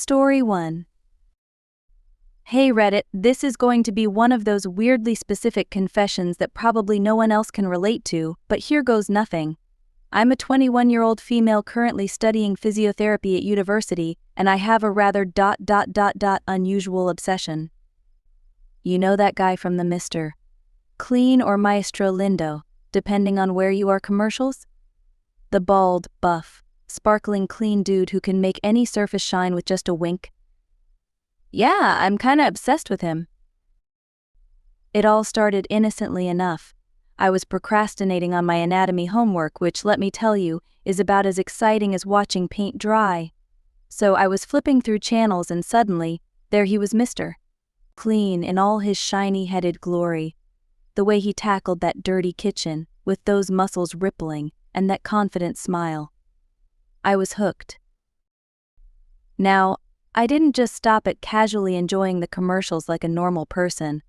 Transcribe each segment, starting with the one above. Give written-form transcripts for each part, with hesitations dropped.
Story 1. Hey Reddit, this is going to be one of those weirdly specific confessions that probably no one else can relate to, but here goes nothing. I'm a 21-year-old female currently studying physiotherapy at university, and I have a rather unusual obsession. You know that guy from the Mr. Clean or Maestro Lindo, depending on where you are commercials? The bald, buff, sparkling clean dude who can make any surface shine with just a wink. Yeah, I'm kinda obsessed with him. It all started innocently enough. I was procrastinating on my anatomy homework, which, let me tell you, is about as exciting as watching paint dry. So I was flipping through channels and suddenly, there he was, Mr. Clean in all his shiny-headed glory. The way he tackled that dirty kitchen, with those muscles rippling, and that confident smile. I was hooked. Now, I didn't just stop at casually enjoying the commercials like a normal person.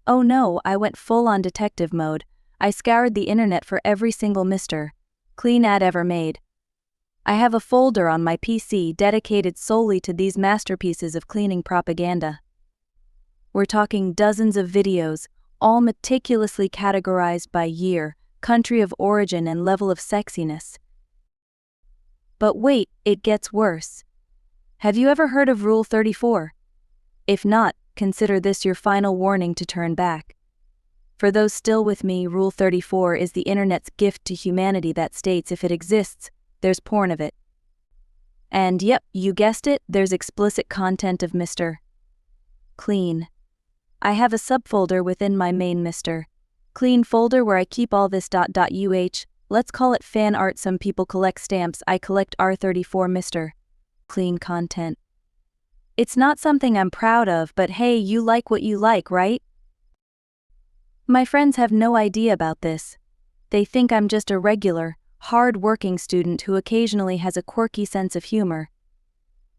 Oh no, I went full-on detective mode. I scoured the internet for every single Mr. Clean ad ever made. I have a folder on my PC dedicated solely to these masterpieces of cleaning propaganda. We're talking dozens of videos, all meticulously categorized by year, country of origin, and level of sexiness. But wait, it gets worse. Have you ever heard of Rule 34? If not, consider this your final warning to turn back. For those still with me, Rule 34 is the internet's gift to humanity that states if it exists, there's porn of it. And yep, you guessed it, there's explicit content of Mr. Clean. I have a subfolder within my main Mr. Clean folder where I keep all this .uh, let's call it fan art. Some people collect stamps, I collect R34 Mr. Clean content. It's not something I'm proud of, but hey, you like what you like, right? My friends have no idea about this. They think I'm just a regular, hard-working student who occasionally has a quirky sense of humor.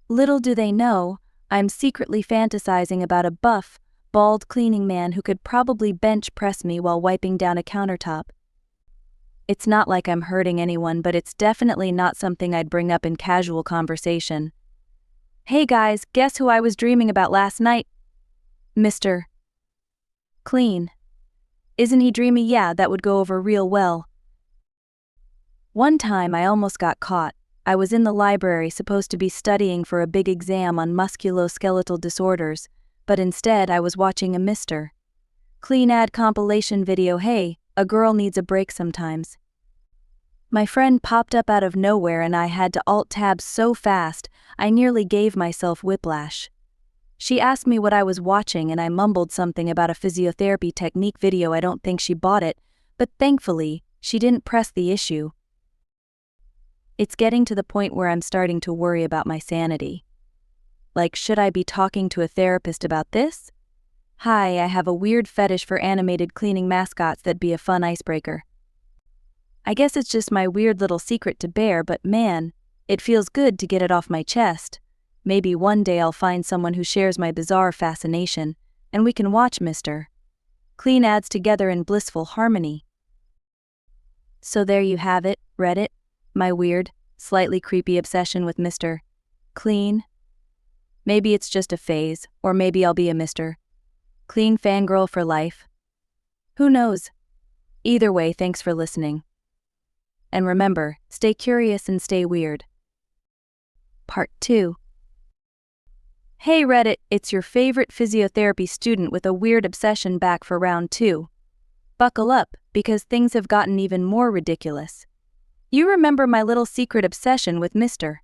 Little do they know, I'm secretly fantasizing about a buff, bald cleaning man who could probably bench press me while wiping down a countertop. It's not like I'm hurting anyone, but it's definitely not something I'd bring up in casual conversation. Hey guys, guess who I was dreaming about last night? Mr. Clean. Isn't he dreamy? Yeah, that would go over real well. One time I almost got caught. I was in the library supposed to be studying for a big exam on musculoskeletal disorders, but instead I was watching a Mr. Clean ad compilation video. Hey, a girl needs a break sometimes. My friend popped up out of nowhere and I had to alt-tab so fast, I nearly gave myself whiplash. She asked me what I was watching and I mumbled something about a physiotherapy technique video. I don't think she bought it, but thankfully, she didn't press the issue. It's getting to the point where I'm starting to worry about my sanity. Like, should I be talking to a therapist about this? Hi, I have a weird fetish for animated cleaning mascots. That'd be a fun icebreaker. I guess it's just my weird little secret to bear, but man, it feels good to get it off my chest. Maybe one day I'll find someone who shares my bizarre fascination, and we can watch Mr. Clean ads together in blissful harmony. So there you have it, Reddit, my weird, slightly creepy obsession with Mr. Clean. Maybe it's just a phase, or maybe I'll be a Mr. Clean fangirl for life. Who knows? Either way, thanks for listening. And remember, stay curious and stay weird. Part 2. Hey Reddit, it's your favorite physiotherapy student with a weird obsession back for round 2. Buckle up, because things have gotten even more ridiculous. You remember my little secret obsession with Mr.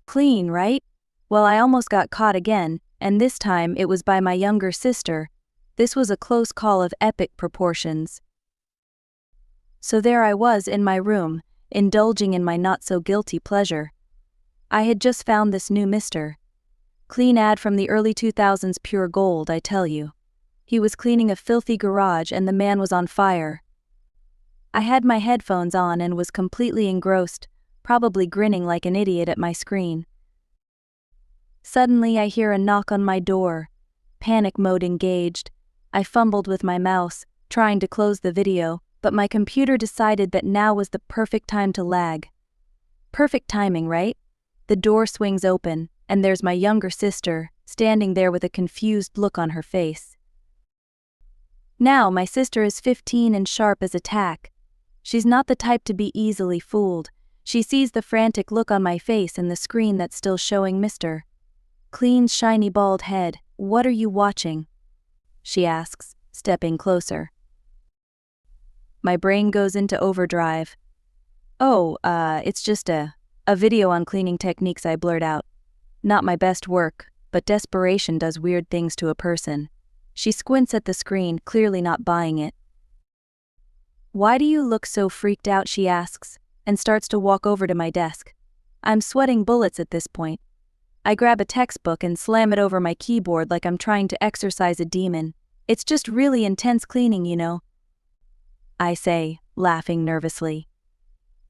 Clean, right? Well, I almost got caught again, and this time it was by my younger sister. This was a close call of epic proportions. So there I was in my room, indulging in my not-so-guilty pleasure. I had just found this new Mr. Clean ad from the early 2000s, pure gold, I tell you. He was cleaning a filthy garage and the man was on fire. I had my headphones on and was completely engrossed, probably grinning like an idiot at my screen. Suddenly I hear a knock on my door. Panic mode engaged. I fumbled with my mouse, trying to close the video, but my computer decided that now was the perfect time to lag. Perfect timing, right? The door swings open, and there's my younger sister, standing there with a confused look on her face. Now, my sister is 15 and sharp as a tack. She's not the type to be easily fooled. She sees the frantic look on my face and the screen that's still showing Mr. Clean's shiny bald head. "What are you watching?" she asks, stepping closer. My brain goes into overdrive. "Oh, it's just a video on cleaning techniques," I blurt out. Not my best work, but desperation does weird things to a person. She squints at the screen, clearly not buying it. "Why do you look so freaked out?" she asks, and starts to walk over to my desk. I'm sweating bullets at this point. I grab a textbook and slam it over my keyboard like I'm trying to exorcise a demon. "It's just really intense cleaning, you know," I say, laughing nervously.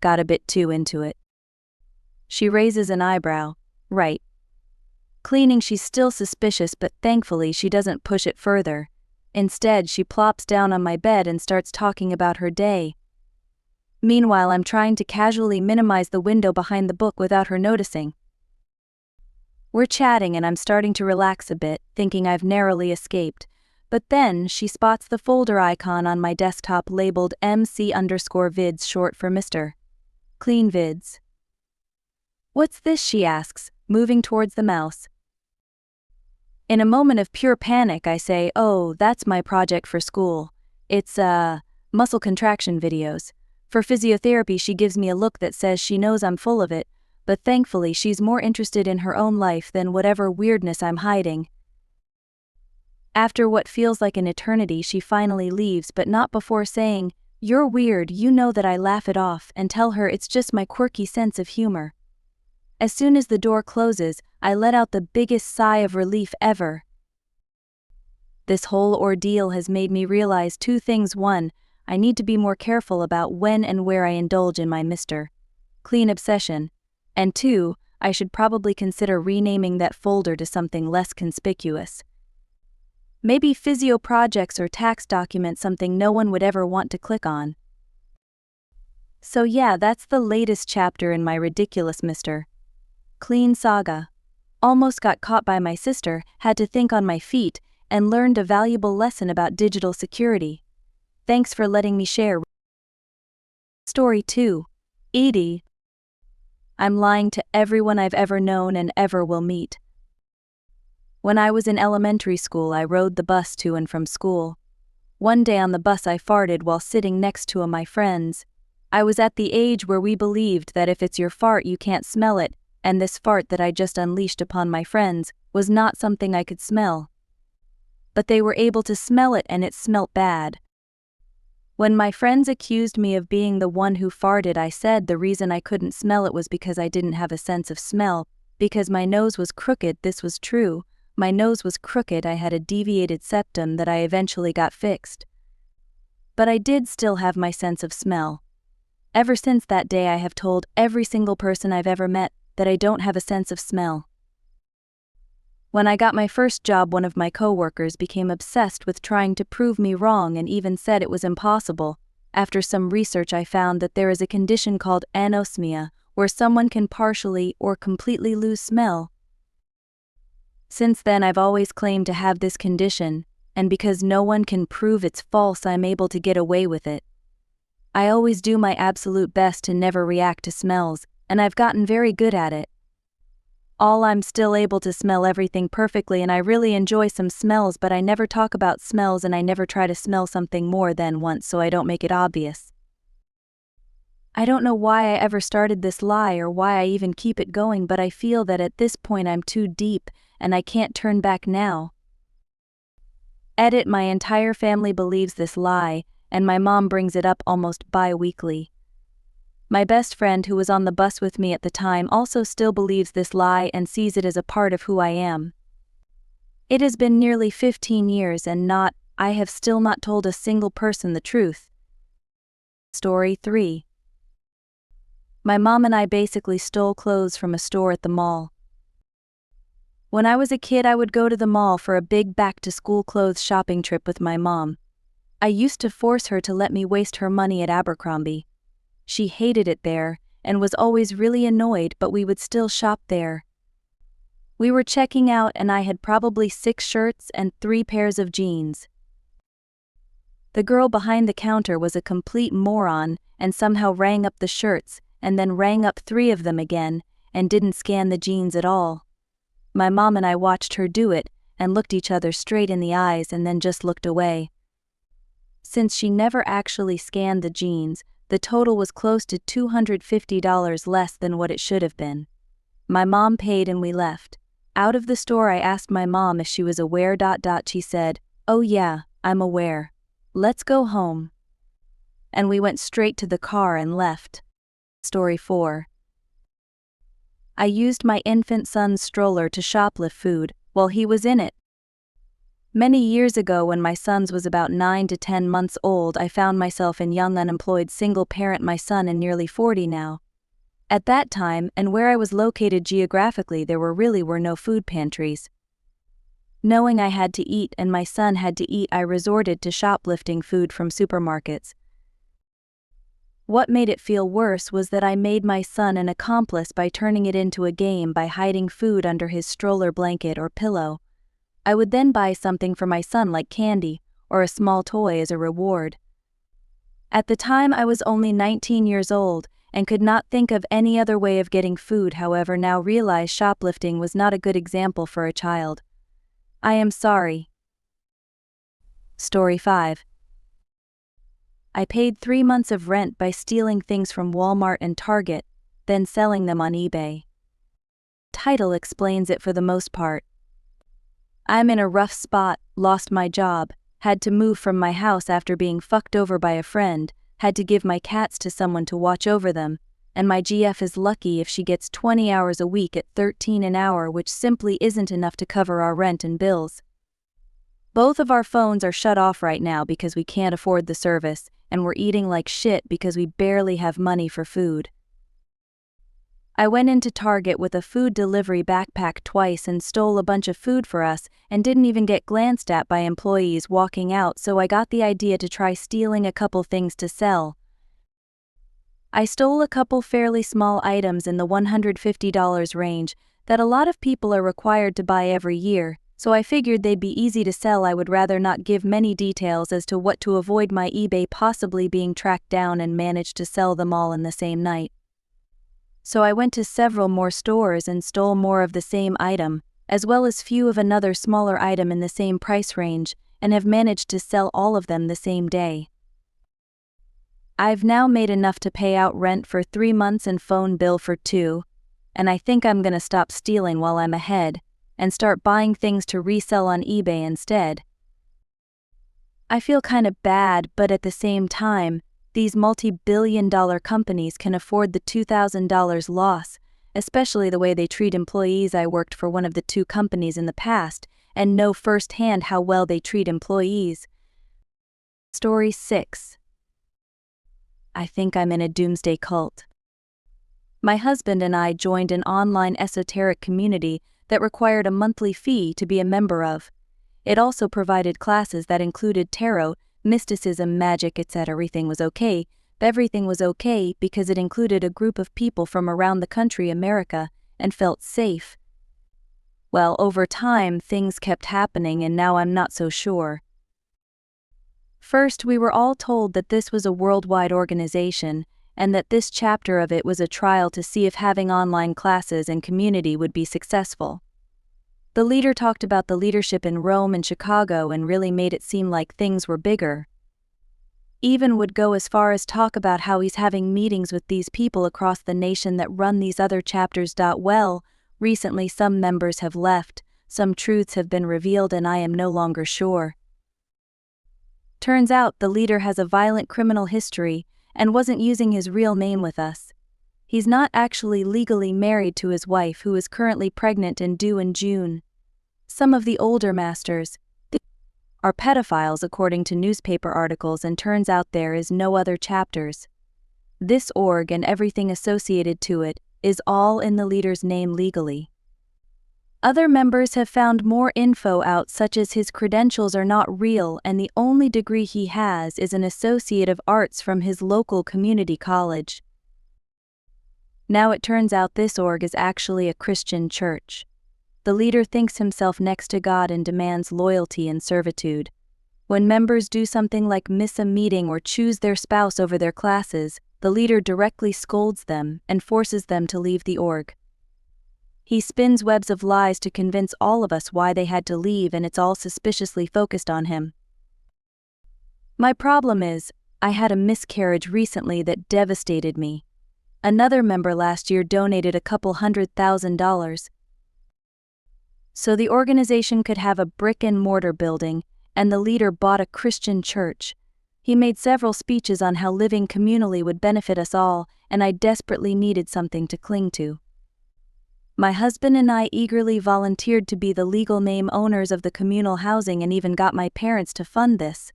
Got a bit too into it. She raises an eyebrow. "Right. Cleaning." She's still suspicious, but thankfully she doesn't push it further. Instead, she plops down on my bed and starts talking about her day. Meanwhile, I'm trying to casually minimize the window behind the book without her noticing. We're chatting and I'm starting to relax a bit, thinking I've narrowly escaped. But then, she spots the folder icon on my desktop labeled MC_vids, short for Mr. Clean Vids. "What's this?" she asks, moving towards the mouse. In a moment of pure panic, I say, "Oh, that's my project for school. It's, muscle contraction videos. For physiotherapy." She gives me a look that says she knows I'm full of it, but thankfully she's more interested in her own life than whatever weirdness I'm hiding. After what feels like an eternity, she finally leaves, but not before saying, "You're weird." You know that I laugh it off and tell her it's just my quirky sense of humor. As soon as the door closes, I let out the biggest sigh of relief ever. This whole ordeal has made me realize two things. One, I need to be more careful about when and where I indulge in my Mr. Clean obsession. And two, I should probably consider renaming that folder to something less conspicuous. Maybe physio projects or tax documents, something no one would ever want to click on. So yeah, that's the latest chapter in my ridiculous Mr. Clean saga. Almost got caught by my sister, had to think on my feet, and learned a valuable lesson about digital security. Thanks for letting me share. Story 2. Edie. I'm lying to everyone I've ever known and ever will meet. When I was in elementary school, I rode the bus to and from school. One day on the bus I farted while sitting next to my friends. I was at the age where we believed that if it's your fart you can't smell it, and this fart that I just unleashed upon my friends was not something I could smell. But they were able to smell it, and it smelt bad. When my friends accused me of being the one who farted, I said the reason I couldn't smell it was because I didn't have a sense of smell, because my nose was crooked. This was true. My nose was crooked. I had a deviated septum that I eventually got fixed. But I did still have my sense of smell. Ever since that day, I have told every single person I've ever met that I don't have a sense of smell. When I got my first job, one of my coworkers became obsessed with trying to prove me wrong and even said it was impossible. After some research, I found that there is a condition called anosmia, where someone can partially or completely lose smell. Since then, I've always claimed to have this condition, and because no one can prove it's false, I'm able to get away with it. I always do my absolute best to never react to smells, and I've gotten very good at it. I'm still able to smell everything perfectly, and I really enjoy some smells, but I never talk about smells and I never try to smell something more than once so I don't make it obvious. I don't know why I ever started this lie or why I even keep it going, but I feel that at this point I'm too deep and I can't turn back now. Edit: my entire family believes this lie, and my mom brings it up almost bi-weekly. My best friend, who was on the bus with me at the time, also still believes this lie and sees it as a part of who I am. It has been nearly 15 years and I have still not told a single person the truth. Story 3. My mom and I basically stole clothes from a store at the mall. When I was a kid, I would go to the mall for a big back-to-school clothes shopping trip with my mom. I used to force her to let me waste her money at Abercrombie. She hated it there, and was always really annoyed, but we would still shop there. We were checking out and I had probably 6 shirts and 3 pairs of jeans. The girl behind the counter was a complete moron and somehow rang up the shirts and then rang up 3 of them again and didn't scan the jeans at all. My mom and I watched her do it and looked each other straight in the eyes and then just looked away. Since she never actually scanned the jeans, the total was close to $250 less than what it should have been. My mom paid and we left. Out of the store I asked my mom if she was aware. She said, "Oh yeah, I'm aware. Let's go home." And we went straight to the car and left. Story 4. I used my infant son's stroller to shoplift food while he was in it. Many years ago, when my son was about 9 to 10 months old, I found myself in young unemployed single parent, my son in nearly 40 now. At that time, and where I was located geographically, there were no food pantries. Knowing I had to eat and my son had to eat, I resorted to shoplifting food from supermarkets. What made it feel worse was that I made my son an accomplice by turning it into a game by hiding food under his stroller blanket or pillow. I would then buy something for my son like candy or a small toy as a reward. At the time I was only 19 years old and could not think of any other way of getting food. However, now realize shoplifting was not a good example for a child. I am sorry. Story 5. I paid 3 months of rent by stealing things from Walmart and Target, then selling them on eBay. Title explains it for the most part. I'm in a rough spot, lost my job, had to move from my house after being fucked over by a friend, had to give my cats to someone to watch over them, and my GF is lucky if she gets 20 hours a week at $13 an hour, which simply isn't enough to cover our rent and bills. Both of our phones are shut off right now because we can't afford the service, and we're eating like shit because we barely have money for food. I went into Target with a food delivery backpack twice and stole a bunch of food for us and didn't even get glanced at by employees walking out, so I got the idea to try stealing a couple things to sell. I stole a couple fairly small items in the $150 range that a lot of people are required to buy every year, so I figured they'd be easy to sell. I would rather not give many details as to what to avoid my eBay possibly being tracked down, and managed to sell them all in the same night. So I went to several more stores and stole more of the same item, as well as few of another smaller item in the same price range, and have managed to sell all of them the same day. I've now made enough to pay out rent for 3 months and phone bill for 2, and I think I'm gonna stop stealing while I'm ahead, and start buying things to resell on eBay instead. I feel kinda bad, but at the same time, these multi-billion-dollar companies can afford the $2,000 loss, especially the way they treat employees. I worked for one of the 2 companies in the past and know firsthand how well they treat employees. Story 6. I think I'm in a doomsday cult. My husband and I joined an online esoteric community that required a monthly fee to be a member of. It also provided classes that included tarot, mysticism, magic, etc. Everything was okay because it included a group of people from around the country, America, and felt safe. Well, over time things kept happening and now I'm not so sure. First, we were all told that this was a worldwide organization and that this chapter of it was a trial to see if having online classes and community would be successful. The leader talked about the leadership in Rome and Chicago and really made it seem like things were bigger. Even would go as far as talk about how he's having meetings with these people across the nation that run these other chapters. Well, recently some members have left, some truths have been revealed, and I am no longer sure. Turns out the leader has a violent criminal history and wasn't using his real name with us. He's not actually legally married to his wife, who is currently pregnant and due in June. Some of the older masters are pedophiles according to newspaper articles, and turns out there is no other chapters. This org and everything associated to it is all in the leader's name legally. Other members have found more info out, such as his credentials are not real and the only degree he has is an Associate of Arts from his local community college. Now it turns out this org is actually a Christian church. The leader thinks himself next to God and demands loyalty and servitude. When members do something like miss a meeting or choose their spouse over their classes, the leader directly scolds them and forces them to leave the org. He spins webs of lies to convince all of us why they had to leave, and it's all suspiciously focused on him. My problem is, I had a miscarriage recently that devastated me. Another member last year donated a couple $100,000 so the organization could have a brick-and-mortar building, and the leader bought a Christian church. He made several speeches on how living communally would benefit us all, and I desperately needed something to cling to. My husband and I eagerly volunteered to be the legal name owners of the communal housing and even got my parents to fund this.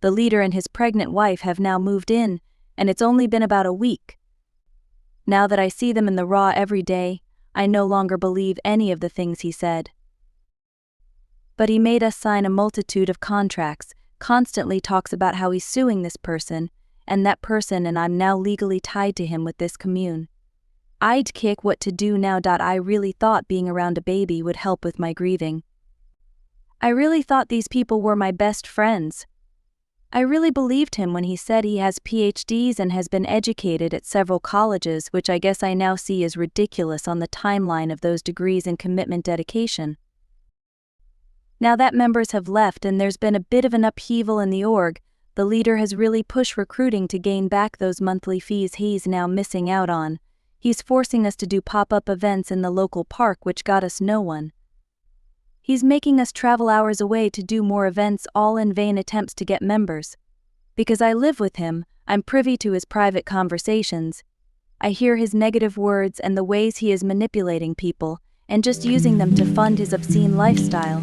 The leader and his pregnant wife have now moved in, and it's only been about a week. Now that I see them in the raw every day, I no longer believe any of the things he said. But he made us sign a multitude of contracts, constantly talks about how he's suing this person, and that person, and I'm now legally tied to him with this commune. I'd kick what to do now. I really thought being around a baby would help with my grieving. I really thought these people were my best friends. I really believed him when he said he has PhDs and has been educated at several colleges, which I guess I now see as ridiculous on the timeline of those degrees and commitment dedication. Now that members have left and there's been a bit of an upheaval in the org, the leader has really pushed recruiting to gain back those monthly fees he's now missing out on. He's forcing us to do pop-up events in the local park, which got us no one. He's making us travel hours away to do more events, all in vain attempts to get members. Because I live with him, I'm privy to his private conversations. I hear his negative words and the ways he is manipulating people, and just using them to fund his obscene lifestyle.